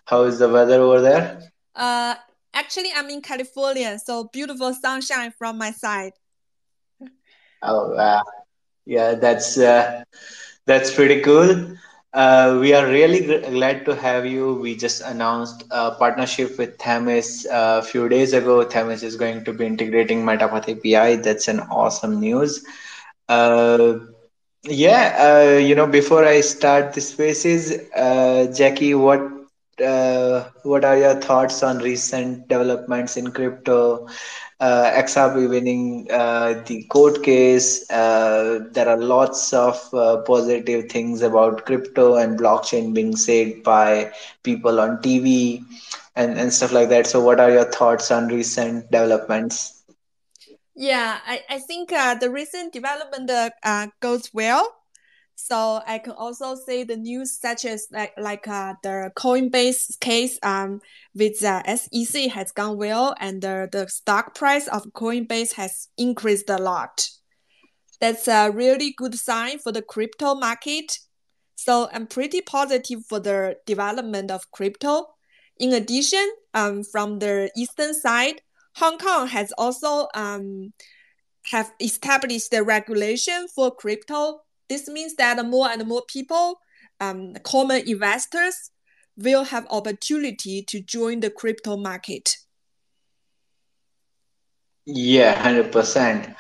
How is the weather over there? Uh, Actually, I'm in California, so beautiful sunshine from my side. Oh, yeah, that's pretty cool. We are really glad to have you. We just announced a partnership with Themis a few days ago. Themis is going to be integrating MetaPath API. That's an awesome news. Uh, before I start the spaces, Jackie, what are your thoughts on recent developments in crypto? XRP winning the court case. There are lots of positive things about crypto and blockchain being said by people on TV and stuff like that. So, what are your thoughts on recent developments? Yeah, I think the recent development goes well. So I can also say the news such as the Coinbase case with the SEC has gone well, and the stock price of Coinbase has increased a lot. That's a really good sign for the crypto market. So I'm pretty positive for the development of crypto. In addition, from the eastern side, Hong Kong has also have established the regulation for crypto. This means that more and more people, common investors, will have opportunity to join the crypto market. Yeah, 100%.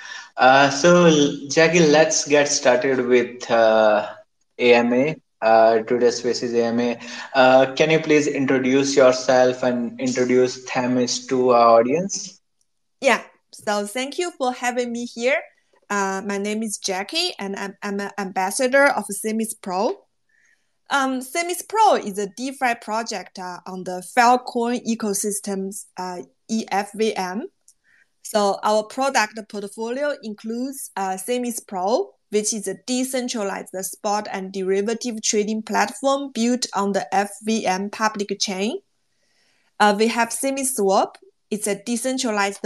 Jackie, let's get started with AMA. Today's space is AMA. Can you please introduce yourself and introduce Themis to our audience? Yeah, so thank you for having me here. My name is Jackie, and I'm an ambassador of Themis Pro. Themis Pro is a DeFi project on the Filecoin ecosystems EFVM. So our product portfolio includes Themis Pro, which is a decentralized spot and derivative trading platform built on the FVM public chain. We have Themis Swap. It's a decentralized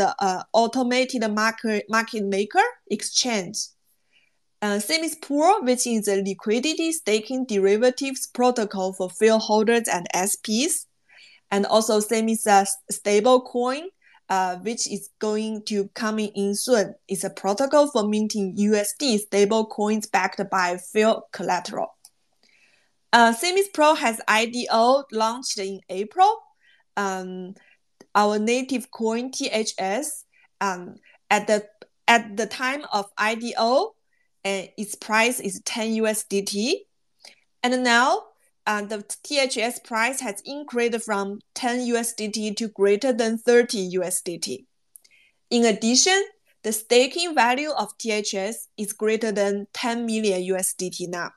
automated market maker exchange. Themis Pool, which is a liquidity staking derivatives protocol for field holders and SPs, and also Themis stable coin, which is going to coming in soon. It's a protocol for minting USD stable coins backed by field collateral. Themis Pro has IDO launched in April. Um, our native coin THS um, at the at the time of IDO, its price is 10 USDT, and now the THS price has increased from 10 USDT to greater than 30 USDT. In addition, the staking value of THS is greater than 10 million USDT now.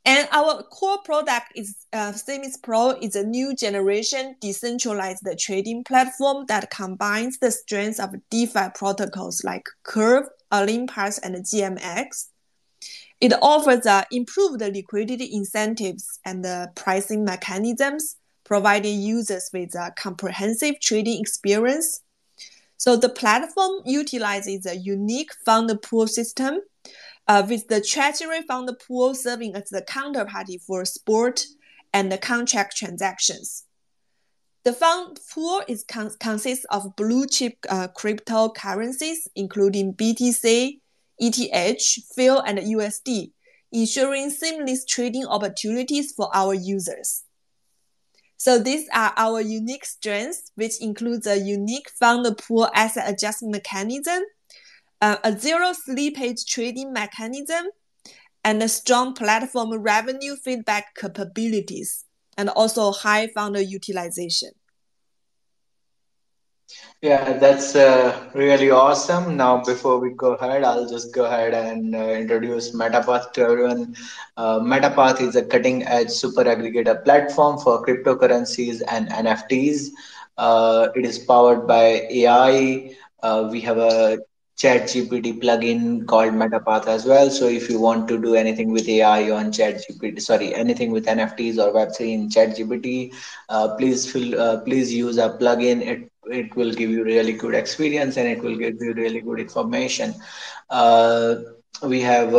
And our core product is Themis Pro is a new generation decentralized trading platform that combines the strengths of DeFi protocols like Curve, Olympus, and GMX. It offers improved liquidity incentives and pricing mechanisms, providing users with a comprehensive trading experience. So the platform utilizes a unique fund pool system with the Treasury fund pool serving as the counterparty for spot and the contract transactions. The fund pool consists of blue chip cryptocurrencies, including BTC, ETH, FIL, and USD, ensuring seamless trading opportunities for our users. So these are our unique strengths, which includes a unique fund pool asset adjustment mechanism, a zero-slippage trading mechanism, and a strong platform revenue feedback capabilities, and also high founder utilization. Yeah, that's really awesome. Now, before we go ahead, I'll just go ahead and introduce MetaPath to everyone. MetaPath is a cutting-edge super aggregator platform for cryptocurrencies and NFTs. It is powered by AI. We have a ChatGPT plugin called MetaPath as well. So if you want to do anything with AI on ChatGPT, sorry, anything with NFTs or Web3 in ChatGPT, please use a plugin. It will give you really good experience and it will give you really good information. Uh, We have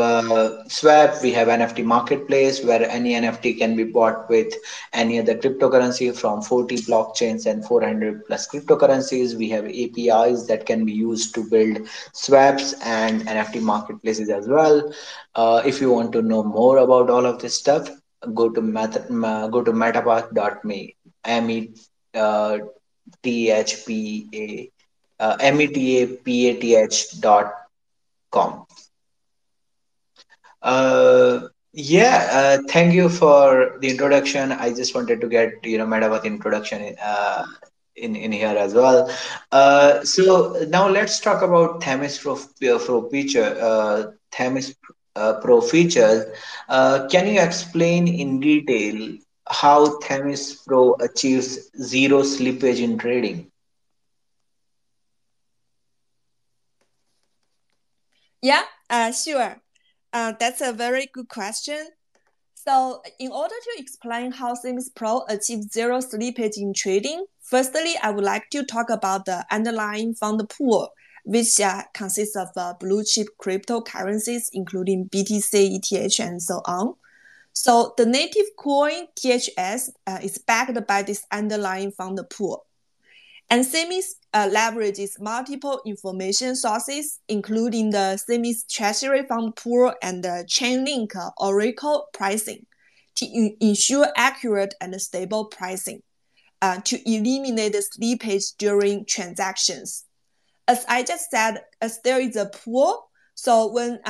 swap, we have NFT marketplace where any NFT can be bought with any other cryptocurrency from 40 blockchains and 400 plus cryptocurrencies. We have APIs that can be used to build swaps and NFT marketplaces as well. If you want to know more about all of this stuff, go to metapath.me, m e t h p a metapath.com. Uh, yeah, thank you for the introduction. I just wanted to get, Madhavat introduction in here as well. So now let's talk about Themis Pro feature. Themis Pro features. Can you explain in detail how Themis Pro achieves zero slippage in trading? Yeah, sure. That's a very good question. So, in order to explain how Themis Pro achieves zero slippage in trading, firstly, I would like to talk about the underlying fund pool, which consists of blue chip cryptocurrencies, including BTC, ETH, and so on. So, the native coin THS is backed by this underlying fund pool. And Themis leverages multiple information sources, including the Themis Treasury Fund Pool and the Chainlink Oracle pricing, to ensure accurate and stable pricing, to eliminate the slippage during transactions. As I just said, as there is a pool, so when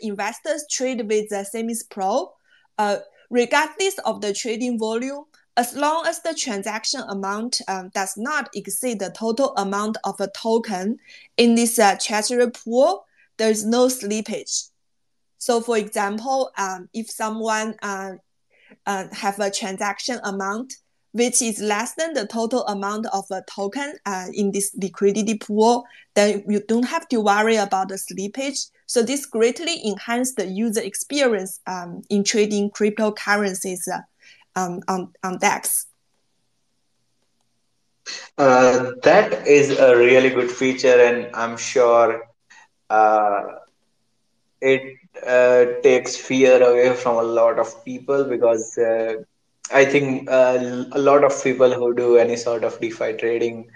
investors trade with the Themis Pro, uh, regardless of the trading volume, as long as the transaction amount does not exceed the total amount of a token in this treasury pool, there is no slippage. So, for example, if someone have a transaction amount which is less than the total amount of a token in this liquidity pool, then you don't have to worry about the slippage. So this greatly enhances the user experience in trading cryptocurrencies on DEX. That is a really good feature, and I'm sure uh, it takes fear away from a lot of people because I think a lot of people who do any sort of DeFi trading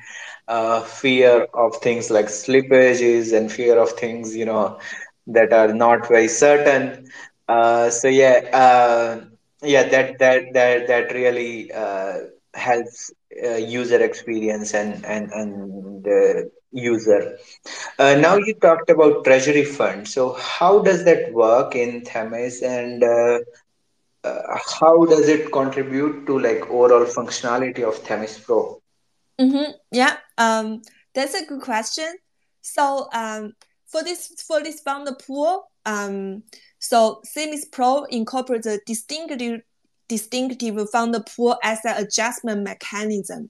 fear of things like slippages and fear of things, that are not very certain. So yeah, yeah, that really helps user experience and user. Now you talked about treasury fund. So how does that work in Themis, and how does it contribute to like overall functionality of Themis Pro? Yeah, that's a good question. So for this fund pool, so Themis Pro incorporates a distinctive fund pool as an adjustment mechanism.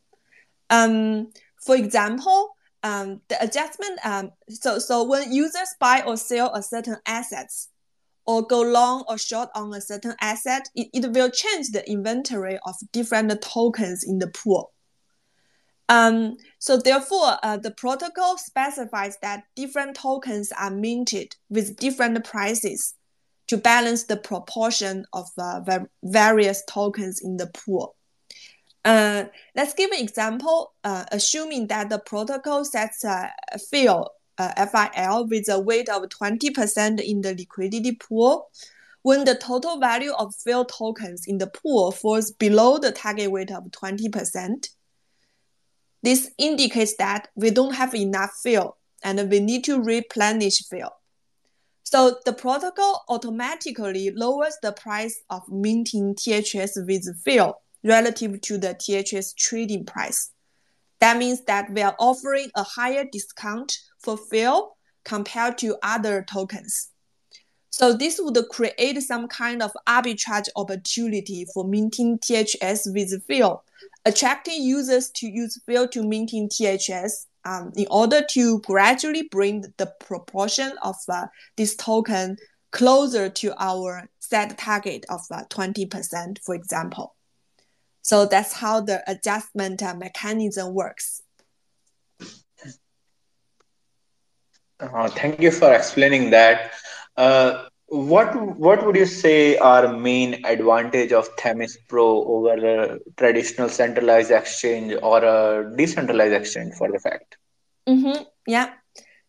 For example, the adjustment so when users buy or sell a certain assets or go long or short on a certain asset, it will change the inventory of different tokens in the pool. So therefore, the protocol specifies that different tokens are minted with different prices to balance the proportion of various tokens in the pool. Let's give an example, assuming that the protocol sets a FIL, FIL with a weight of 20% in the liquidity pool. When the total value of FIL tokens in the pool falls below the target weight of 20%, this indicates that we don't have enough FIL and we need to replenish FIL. So the protocol automatically lowers the price of minting THS with FIL relative to the THS trading price. That means that we are offering a higher discount for FIL compared to other tokens. So this would create some kind of arbitrage opportunity for minting THS with FIL, attracting users to use FIL to minting THS in order to gradually bring the proportion of this token closer to our set target of 20%, for example. So that's how the adjustment mechanism works. Thank you for explaining that. What would you say are main advantage of Themis Pro over a traditional centralized exchange or a decentralized exchange for the fact? Yeah.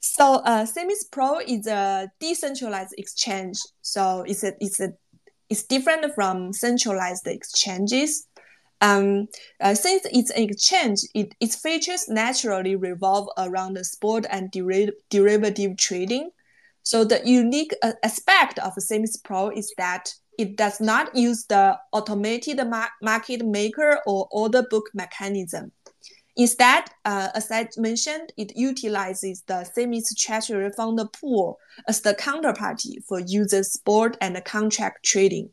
So Themis Pro is a decentralized exchange. So it's different from centralized exchanges. Since it's an exchange, its features naturally revolve around the spot and derivative trading. So the unique aspect of Themis Pro is that it does not use the automated market maker or order book mechanism. Instead, as I mentioned, it utilizes the Themis Treasury Fund pool as the counterparty for user spot and contract trading.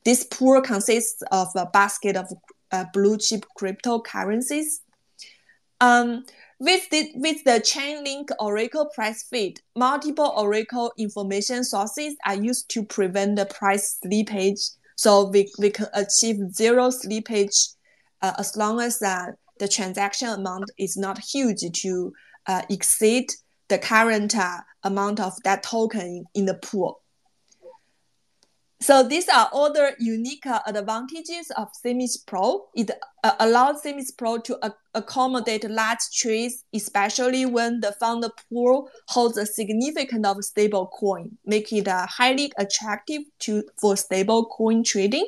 This pool consists of a basket of blue chip cryptocurrencies. With the Chainlink Oracle price feed, multiple Oracle information sources are used to prevent the price slippage. So we can achieve zero slippage as long as the transaction amount is not huge to exceed the current amount of that token in the pool. So these are all the unique advantages of Themis Pro. It allows Themis Pro to accommodate large trades, especially when the fund pool holds a significant of stable coin, making it highly attractive for stable coin trading.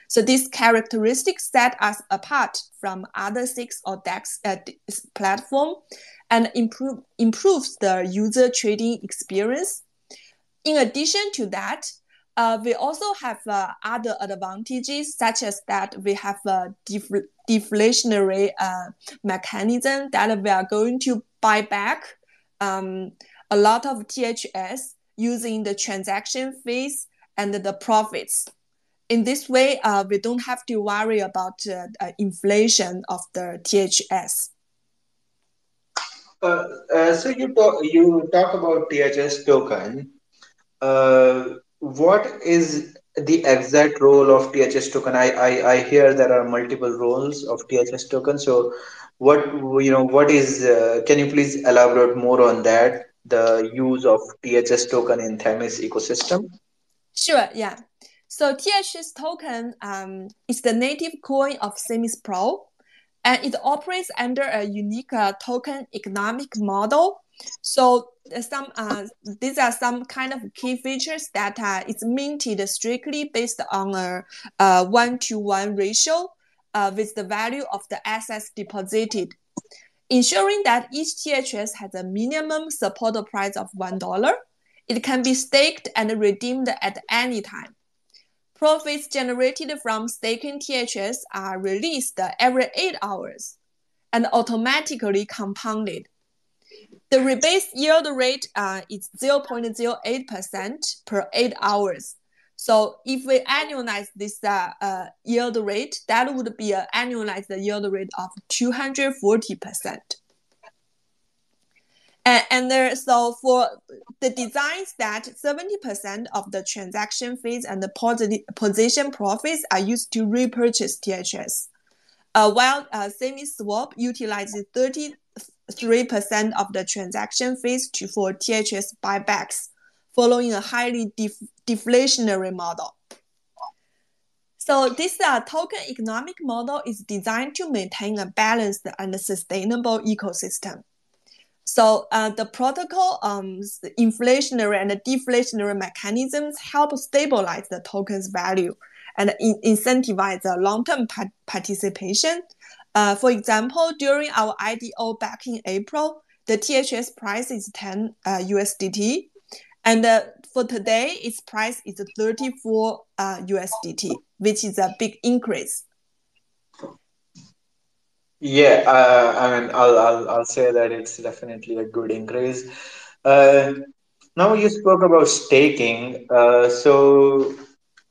So these characteristics set us apart from other SIX or DEX platform and improves the user trading experience. In addition to that, we also have other advantages, such as that we have a deflationary mechanism that we are going to buy back a lot of THS using the transaction fees and the profits. In this way, we don't have to worry about inflation of the THS. So you talk about THS token. What is the exact role of THS token? I hear there are multiple roles of THS token. So what what is can you please elaborate more on that, the use of THS token in Themis ecosystem? Sure, yeah. So THS token is the native coin of Themis Pro, and it operates under a unique token economic model. So these are some kind of key features that it's minted strictly based on a 1-to-1 ratio with the value of the assets deposited, ensuring that each THS has a minimum support price of $1. It can be staked and redeemed at any time. Profits generated from staking THS are released every 8 hours and automatically compounded. The rebase yield rate is 0.08% per 8 hours. So if we annualize this yield rate, that would be an annualized yield rate of 240%. So for the designs that 70% of the transaction fees and the position profits are used to repurchase THS, while Themis Swap utilizes 33% of the transaction fees for THS buybacks, following a highly deflationary model. So this token economic model is designed to maintain a balanced and sustainable ecosystem. So the protocol, the inflationary and the deflationary mechanisms help stabilize the token's value and incentivize long-term participation. For example, during our IDO back in April, the THS price is 10 USDT. And for today, its price is 34 USDT, which is a big increase. Yeah, I mean, I'll say that it's definitely a good increase. Uh, Now you spoke about staking. So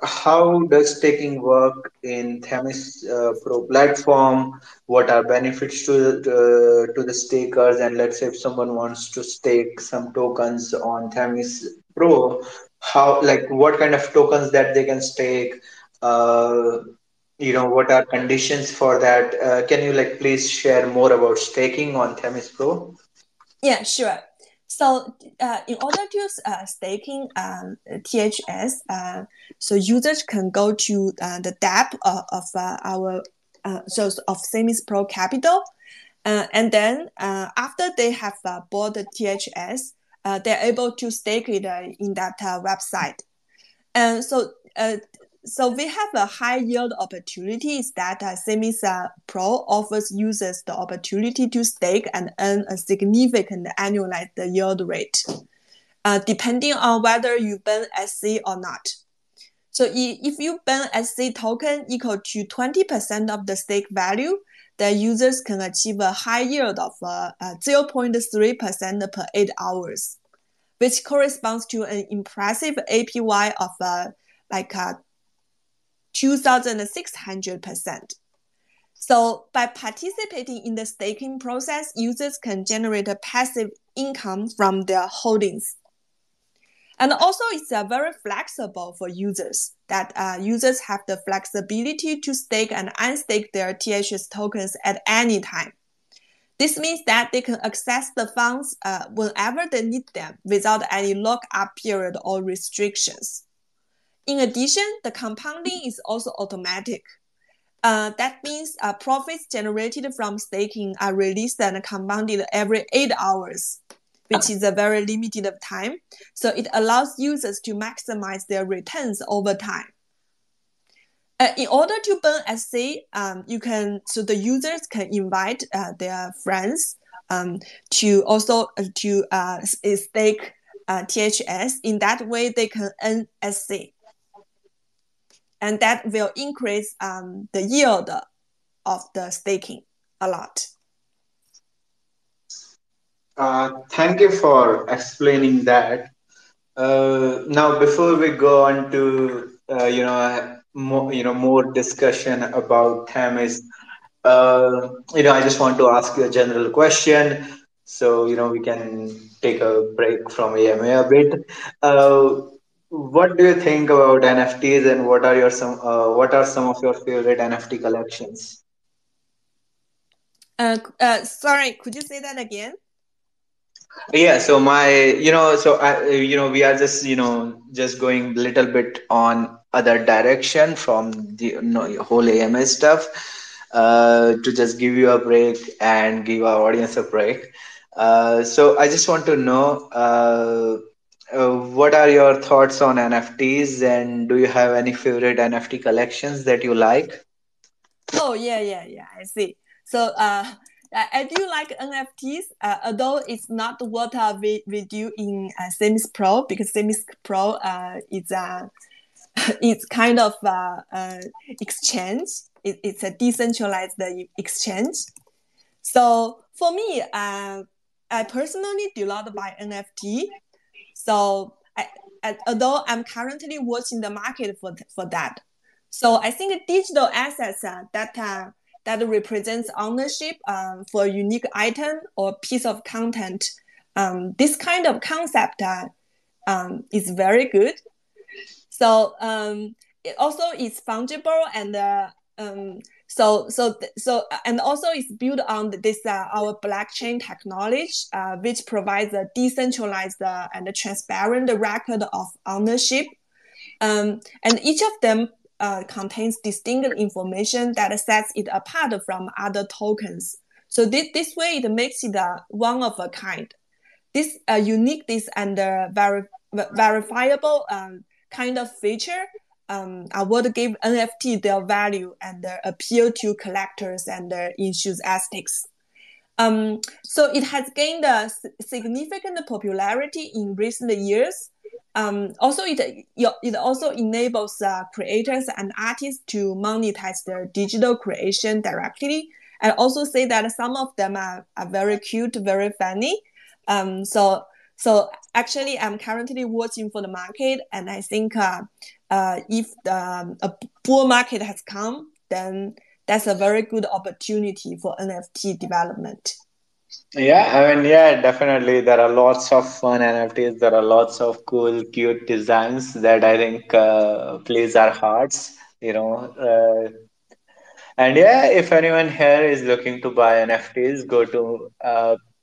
how does staking work in Themis Pro platform? What are benefits to the stakers? And let's say if someone wants to stake some tokens on Themis Pro, how, like, what kind of tokens that they can stake? Uh, what are conditions for that? Can you, like, please share more about staking on Themis Pro? Yeah, sure. So, in order to staking THS, so users can go to the dApp of our of Themis Pro Capital, and then after they have bought the THS, they're able to stake it in that website. And so we have a high yield opportunities that Themis Pro offers users the opportunity to stake and earn a significant annualized yield rate, depending on whether you burn SC or not. So if you burn SC token equal to 20% of the stake value, the users can achieve a high yield of 0.3% per 8 hours, which corresponds to an impressive APY of like 2,600%. So by participating in the staking process, users can generate a passive income from their holdings. And also it's very flexible for users, that users have the flexibility to stake and unstake their THS tokens at any time. This means that they can access the funds whenever they need them without any lock-up period or restrictions. In addition, the compounding is also automatic. That means profits generated from staking are released and compounded every 8 hours, which is a very limited time. So it allows users to maximize their returns over time. In order to burn SC, the users can invite their friends to also stake THS. In that way, they can earn SC, and that will increase the yield of the staking a lot. Thank you for explaining that. Now, before we go on to more discussion about Themis, I just want to ask you a general question, so we can take a break from AMA a bit. Uh, what do you think about NFTs, and what are some of your favorite NFT collections? Sorry, could you say that again? Yeah, so we are just just going a little bit on other direction from the whole AMA stuff, to just give you a break and give our audience a break. So I just want to know, what are your thoughts on NFTs, and do you have any favorite NFT collections that you like? Oh, yeah, I see. So I do like NFTs, although it's not what we do in Themis Pro, because Themis Pro is it's kind of exchange. It's a decentralized exchange. So for me, I personally do not buy NFT. So although I'm currently watching the market for that. So I think digital assets that represents ownership for a unique item or piece of content, this kind of concept is very good. So it also is fungible, and and also it's built on this our blockchain technology, which provides a decentralized and a transparent record of ownership. And each of them contains distinct information that sets it apart from other tokens. So this way, it makes it one of a kind. This uniqueness and verifiable kind of feature are what give NFT their value and their appeal to collectors and enthusiasts. So it has gained a significant popularity in recent years. Also, it also enables creators and artists to monetize their digital creation directly. I also say that some of them are very cute, very funny. So actually, I'm currently watching for the market, and I think if a bull market has come, then that's a very good opportunity for NFT development. Yeah, I mean, yeah, definitely. There are lots of fun NFTs. There are lots of cool, cute designs that I think please our hearts. And yeah, if anyone here is looking to buy NFTs, go to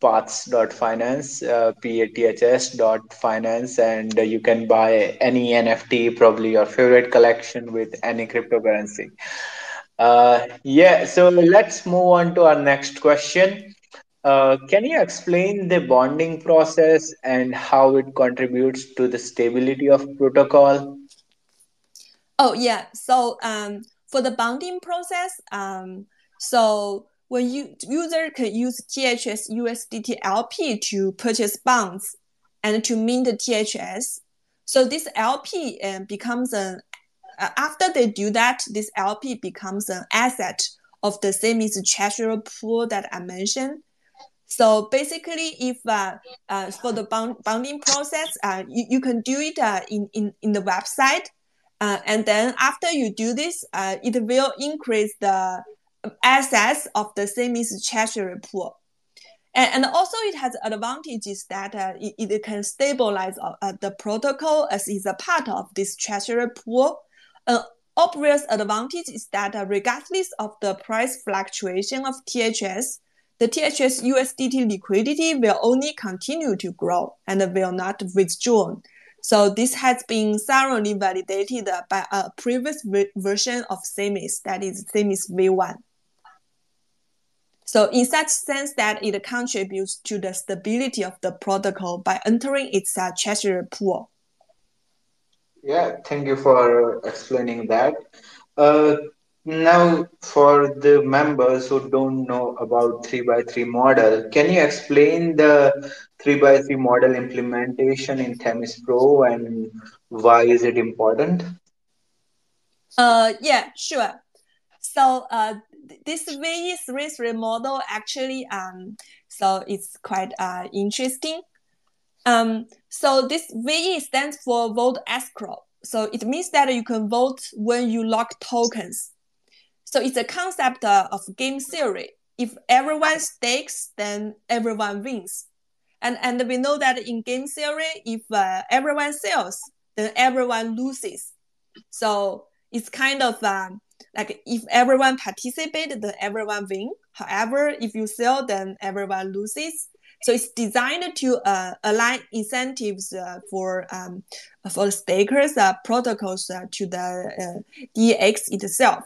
paths.finance, paths.finance, and you can buy any NFT, probably your favorite collection with any cryptocurrency. Yeah, so let's move on to our next question. Can you explain the bonding process and how it contributes to the stability of protocol? Oh yeah. So for the bonding process, so when user can use THS USDT LP to purchase bonds and to mint the THS. So this LP becomes an after they do that, this LP becomes an asset of the Themis treasury pool that I mentioned. So basically, if for the bonding process, you can do it in the website. And then after you do this, it will increase the assets of the Themis treasury pool. And also it has advantages that it can stabilize the protocol as is a part of this treasury pool. An obvious advantage is that regardless of the price fluctuation of THS, the THS USDT liquidity will only continue to grow and will not withdraw. So this has been thoroughly validated by a previous version of Themis, that is Themis V1. So in such sense that it contributes to the stability of the protocol by entering its treasury pool. Yeah, thank you for explaining that. Uh, Now, for the members who don't know about 3 by 3 model, can you explain the 3 by 3 model implementation in Themis Pro and why is it important? Yeah, sure. So this VE33 model actually so it's quite interesting. So this VE stands for vote escrow. So it means that you can vote when you lock tokens. So it's a concept of game theory. If everyone stakes, then everyone wins. And we know that in game theory, if everyone sells, then everyone loses. So it's kind of like if everyone participates, then everyone wins. However, if you sell, then everyone loses. So it's designed to align incentives for stakers protocols to the DX itself.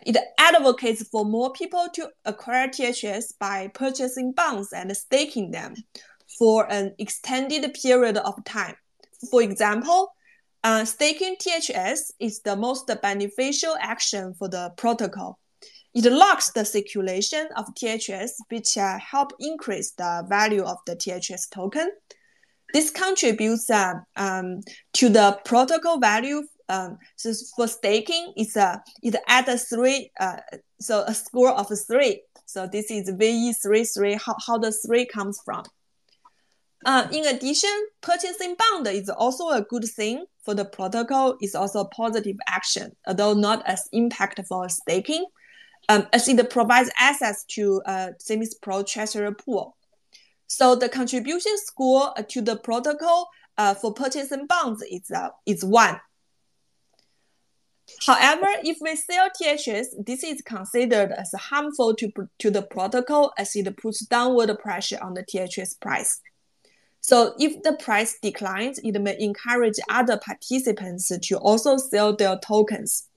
It advocates for more people to acquire THS by purchasing bonds and staking them for an extended period of time. For example, staking THS is the most beneficial action for the protocol. It locks the circulation of THS, which help increase the value of the THS token. This contributes to the protocol value. So for staking, it adds 3, so a score of 3. So this is VE33, how the 3 comes from. In addition, purchasing bond is also a good thing for the protocol. It's also a positive action, although not as impactful as staking, as it provides access to Themis Pro treasury pool. So the contribution score to the protocol for purchasing bonds is 1. However, if we sell THS, this is considered as harmful to the protocol as it puts downward pressure on the THS price. So if the price declines, it may encourage other participants to also sell their tokens.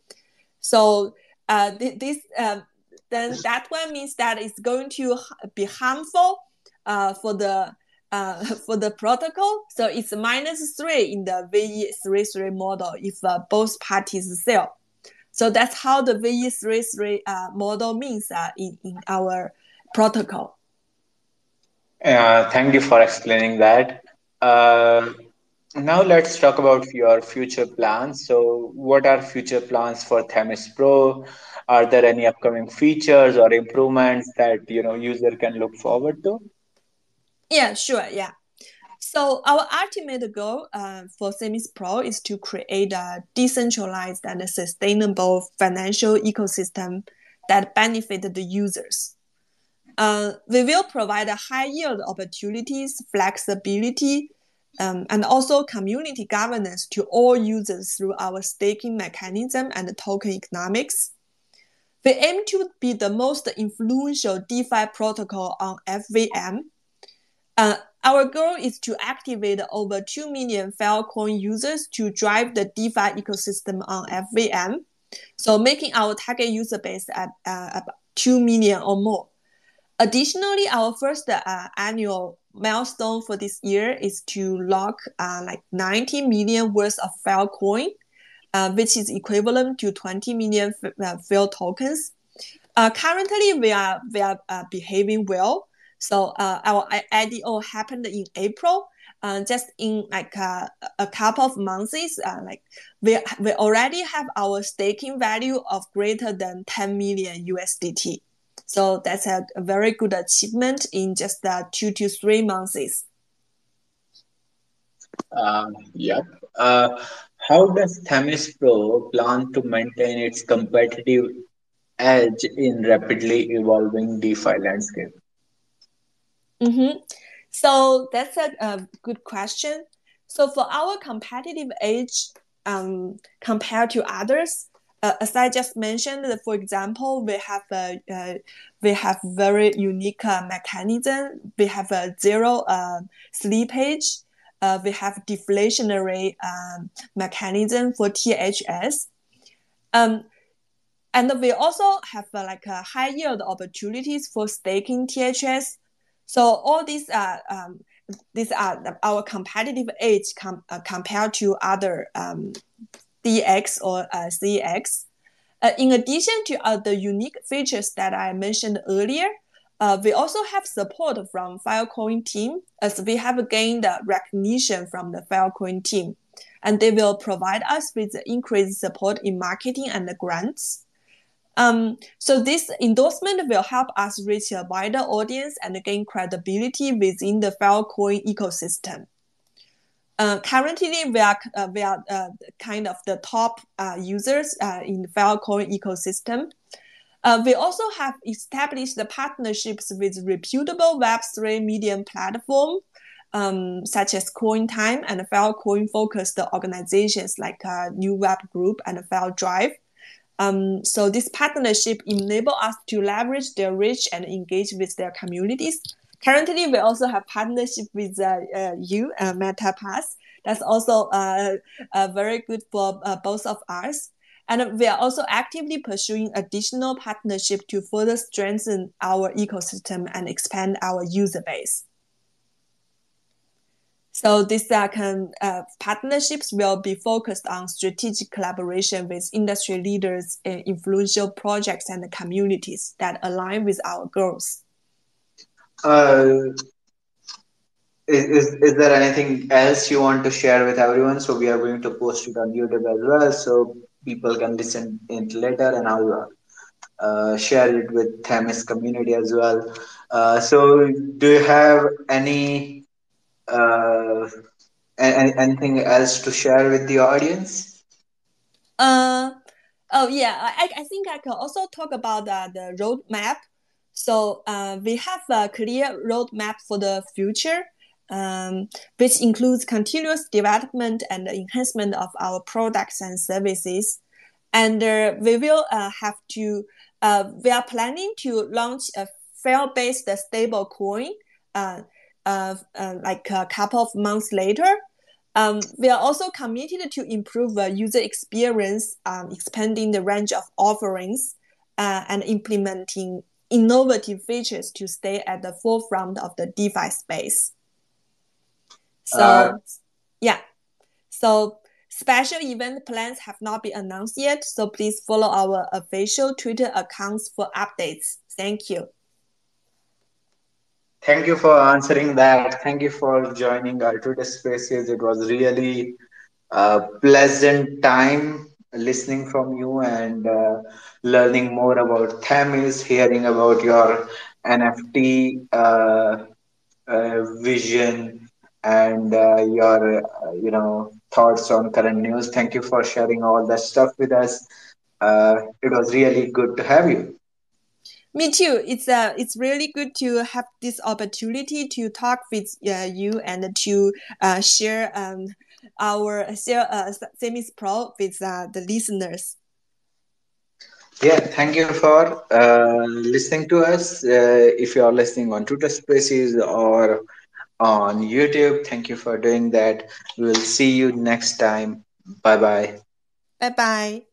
So then that one means that it's going to be harmful for the protocol. So it's -3 in the VE33 model if both parties sell. So that's how the VE33 model means in our protocol. Thank you for explaining that. Now let's talk about your future plans. So, what are future plans for Themis Pro? Are there any upcoming features or improvements that user can look forward to? Yeah, sure. Yeah. So our ultimate goal for Themis Pro is to create a decentralized and sustainable financial ecosystem that benefits the users. We will provide high yield opportunities, flexibility, and also community governance to all users through our staking mechanism and tokenomics. We aim to be the most influential DeFi protocol on FVM. Our goal is to activate over 2 million Filecoin users to drive the DeFi ecosystem on FVM, so making our target user base at about 2 million or more. Additionally, our first annual milestone for this year is to lock like 90 million worth of Filecoin, which is equivalent to 20 million File tokens. Currently, we are behaving well. So our IDO happened in April. Just in like a couple of months, like we already have our staking value of greater than 10 million USDT. So that's a very good achievement in just 2 to 3 months. Yep. How does Themis Pro plan to maintain its competitive edge in rapidly evolving DeFi landscape? Mm-hmm. So that's a good question. So for our competitive edge, compared to others, as I just mentioned, for example, we have very unique mechanism. We have a zero slippage. We have deflationary mechanism for THS. And we also have like high yield opportunities for staking THS. So all these are our competitive edge compared to other DX or CX. In addition to the unique features that I mentioned earlier, we also have support from Filecoin team, as we have gained recognition from the Filecoin team, and they will provide us with increased support in marketing and grants. So this endorsement will help us reach a wider audience and gain credibility within the Filecoin ecosystem. Currently, we are kind of the top users in the Filecoin ecosystem. We also have established the partnerships with reputable Web3 medium platforms, such as CoinTime and Filecoin-focused organizations like New Web Group and FileDrive. So this partnership enable us to leverage their reach and engage with their communities. Currently, we also have partnership with MetaPath. That's also very good for both of us. And we are also actively pursuing additional partnership to further strengthen our ecosystem and expand our user base. So these partnerships will be focused on strategic collaboration with industry leaders, influential projects, and communities that align with our goals. Uh, is there anything else you want to share with everyone? So we are going to post it on YouTube as well, so people can listen it later, and I'll share it with Themis community as well. So do you have uh, anything else to share with the audience? Oh yeah, I think I can also talk about the roadmap. So we have a clear roadmap for the future, which includes continuous development and enhancement of our products and services. And we will have to, we are planning to launch a file-based stable coin like a couple of months later. We are also committed to improve user experience, expanding the range of offerings, and implementing innovative features to stay at the forefront of the DeFi space. Uh, So, yeah. So special event plans have not been announced yet, so please follow our official Twitter accounts for updates. Thank you. Thank you for answering that. Thank you for joining our today's spaces. It was really a pleasant time listening from you and learning more about Themis, hearing about your NFT vision and your thoughts on current news. Thank you for sharing all that stuff with us. It was really good to have you. Me too. It's really good to have this opportunity to talk with you and to share our Themis Pro with the listeners. Yeah, thank you for listening to us. If you are listening on Twitter Spaces or on YouTube. Thank you for doing that. We will see you next time. Bye bye. Bye bye.